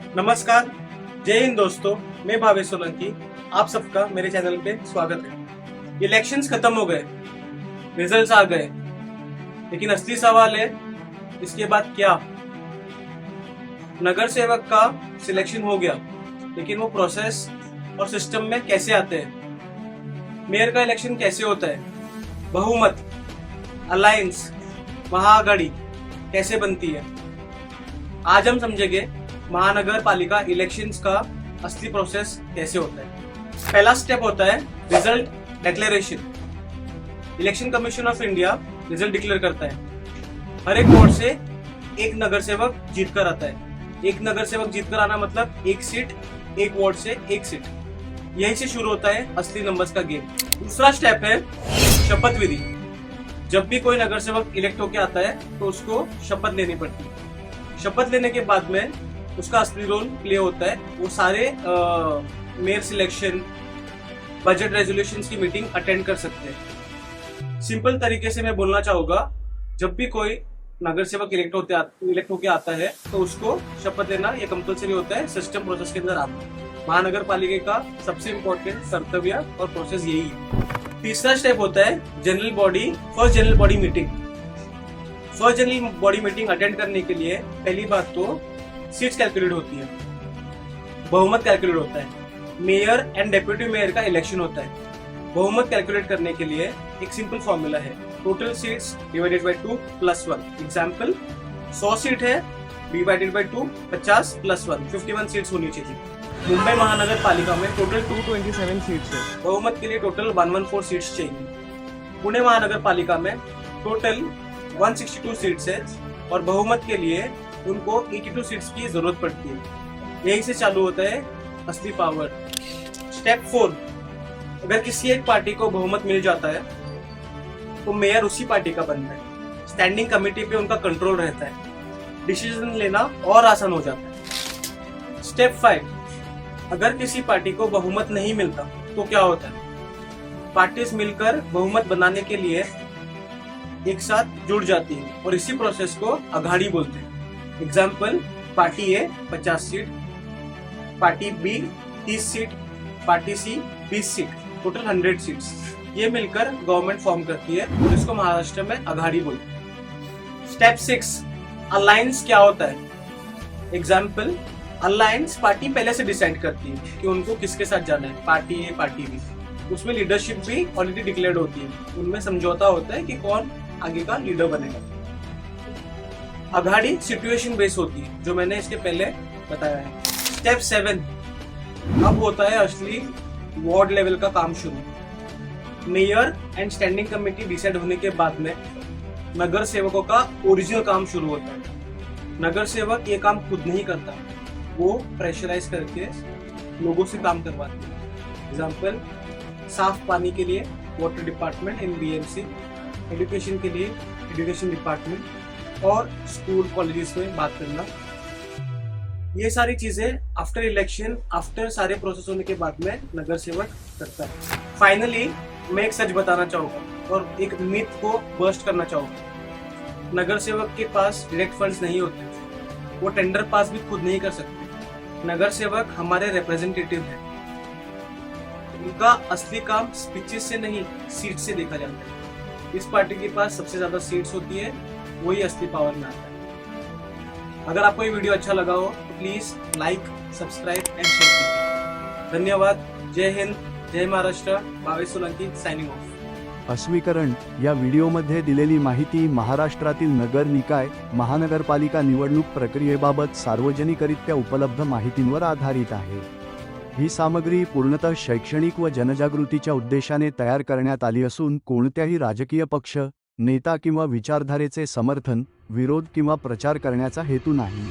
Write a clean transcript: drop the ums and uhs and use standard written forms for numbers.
नमस्कार, जय हिंद दोस्तों। मैं भावेश सोलंकी, आप सबका मेरे चैनल पे स्वागत है। इलेक्शंस खत्म हो गए, रिजल्ट्स आ गए, लेकिन असली सवाल है इसके बाद क्या। नगर सेवक का सिलेक्शन हो गया, लेकिन वो प्रोसेस और सिस्टम में कैसे आते हैं। मेयर का इलेक्शन कैसे होता है, बहुमत, अलायंस, महाआघाड़ी कैसे बनती है। आज हम समझेंगे महानगर पालिका इलेक्शंस का असली प्रोसेस कैसे होता है। पहला स्टेप होता है result declaration. Election commission of India result declare करता है। हर एक वार्ड से एक नगर सेवक जीत कर आता है। एक नगर सेवक जीत कर आना मतलब एक सीट, एक वार्ड से एक सीट। यहीं से शुरू होता है असली नंबर्स का गेम। दूसरा स्टेप है शपथ विधि। जब भी कोई नगर सेवक इलेक्ट होकर आता है तो उसको शपथ लेनी पड़ती है। शपथ लेने के बाद में उसका असली रोल प्ले होता है। वो सारे मेयर सिलेक्शन, बजट रेजोल्यूशंस की मीटिंग अटेंड कर सकते हैं। सिंपल तरीके से मैं बोलना चाहूंगा, जब भी कोई नगर सेवक इलेक्ट होके आता है तो उसको शपथ लेना ये कंपलसरी होता है सिस्टम प्रोसेस के अंदर आता। महानगर पालिका का सबसे इम्पोर्टेंट कर्तव्य और प्रोसेस यही है। तीसरा स्टेप होता है first general body meeting. First general body meeting attend करने के लिए पहली बात तो सीट्स कैलकुलेट होती है, बहुमत कैलकुलेट होता है, मेयर एंड डेप्यूटी मेयर का इलेक्शन होता है। बहुमत कैलकुलेट करने के लिए एक सिंपल फॉर्मूला है, total seats divided by 2 + 1। Example 100 seat है, डिवाइडेड बाय 2 50 + 1 51 सीट्स होनी चाहिए। मुंबई महानगर पालिका में टोटल 227 सीट्स है, बहुमत के लिए टोटल 114 सीट्स चाहिए। पुणे महानगर पालिका में टोटल 162 सीट्स है और बहुमत के लिए उनको 82 सीट्स की जरूरत पड़ती है। यहीं से चालू होता है असली पावर। स्टेप 4, अगर किसी एक पार्टी को बहुमत मिल जाता है तो मेयर उसी पार्टी का बनता है। स्टैंडिंग कमेटी पे उनका कंट्रोल रहता है, डिसीजन लेना और आसान हो जाता है। स्टेप 5, अगर किसी पार्टी को बहुमत नहीं मिलता तो क्या होता है। पार्टीज मिलकर बहुमत बनाने के लिए एक साथ जुड़ जाती है और इसी प्रोसेस को अघाड़ी बोलते हैं। Example, party A 50 seat, party B 30 seat, party C 20 seat, total 100 seats. ये मिलकर गवर्नमेंट फॉर्म करती है और इसको महाराष्ट्र में अघाड़ी बोलते हैं। स्टेप 6, अलायंस क्या होता है। एग्जाम्पल, अलायंस पार्टी पहले से डिसाइड करती है कि उनको किसके साथ जाना है, पार्टी ए पार्टी बी। उसमें लीडरशिप भी ऑलरेडी डिक्लेयर्ड होती है, उनमें समझौता होता है कि कौन आगे का लीडर बनेगा। अघाड़ी सिचुएशन बेस होती है, जो मैंने इसके पहले बताया है। स्टेप 7, अब होता है असली वार्ड लेवल का काम शुरू। Mayor and standing committee decide होने के बाद में नगर सेवकों का ओरिजिनल काम शुरू होता है। नगर सेवक ये काम खुद नहीं करता, वो प्रेशराइज करके लोगों से काम करवाते हैं। एग्जाम्पल, साफ पानी के लिए water department in BMC, education के लिए एजुकेशन डिपार्टमेंट और स्कूल कॉलेजेस में बात करना। ये सारी चीजें आफ्टर इलेक्शन, आफ्टर सारे प्रोसेस होने के बाद में नगर सेवक करता है। फाइनली मैं एक सच बताना चाहूंगा और एक मिथ को बर्स्ट करना चाहूंगा। नगर सेवक के पास डायरेक्ट फंड्स नहीं होते, वो टेंडर पास भी खुद नहीं कर सकते। नगर सेवक हमारे रिप्रेजेंटेटिव हैं, उनका असली काम स्पीचेस से नहीं सीट से देखा जाता है। इस पार्टी के पास सबसे ज्यादा सीट्स होती है, वही असली पावर में आता है। अगर आपको ये वीडियो अच्छा लगा हो तो please like, subscribe and share कीजिए। धन्यवाद। जय हिंद, जय महाराष्ट्र। Bhavesh Solanki signing off. अस्वीकरण या व्हिडिओमध्ये दिलेली माहिती महाराष्ट्रातील नगर निकाय महानगरपालिका निवडणूक प्रक्रियेबाबत सार्वजनिकरित्या उपलब्ध माहितींवर आधारित आहे। ही सामग्री पूर्णतः शैक्षणिक व जनजागृतीच्या उद्देशाने तयार करण्यात आली असून कोणत्याही राजकीय पक्ष, नेता किंवा विचारधारेचे समर्थन, विरोध किंवा प्रचार करण्याचा हेतू नाही।